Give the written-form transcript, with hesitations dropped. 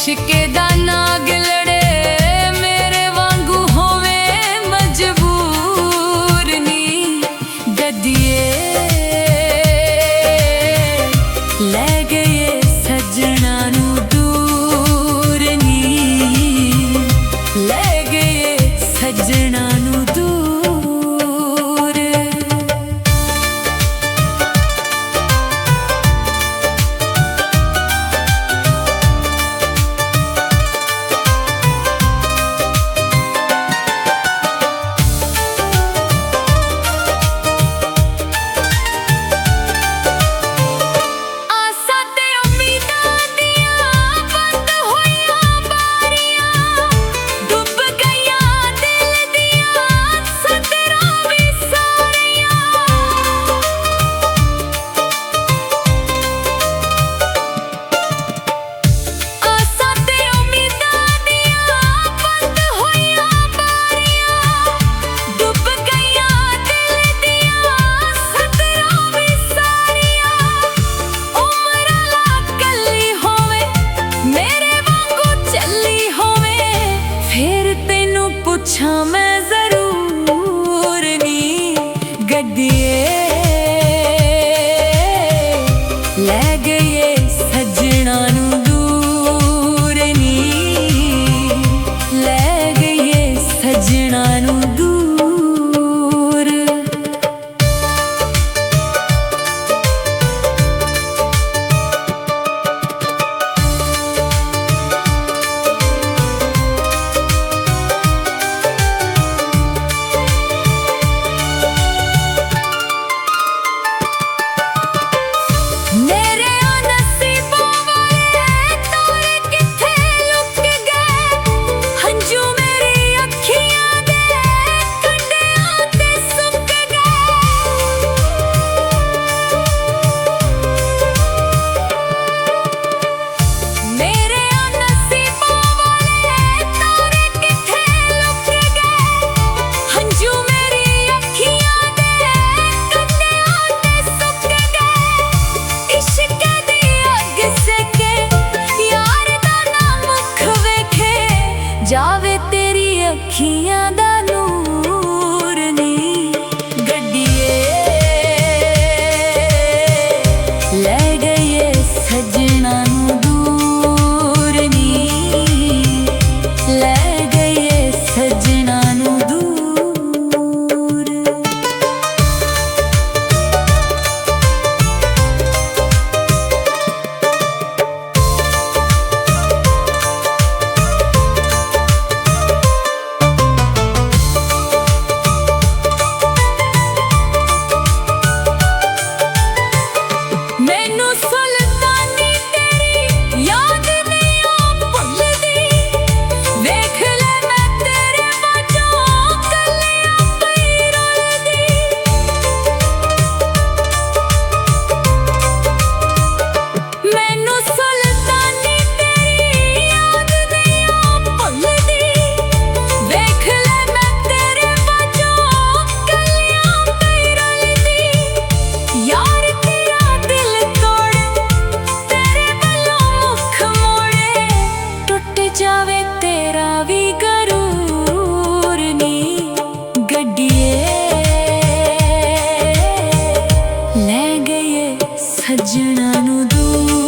इश्के दा नाग लड़े मेरे वांगू होवे मजबूर नी गद्दिए ले गए सजना नू दूर नी ले गए सजना नू दूर। पूछा मैं जरूर नी गड्डिए ले गए सजना नू दूर नी ले गए सजना नू दूर। जावे तेरी अखियां दा नूर नी गड्डिए ले गए सजना नू दूर नी ले गए सजना नू दूर। जावे तेरा भी गरूर नी गड्डिए ले गए सजना नू दूर।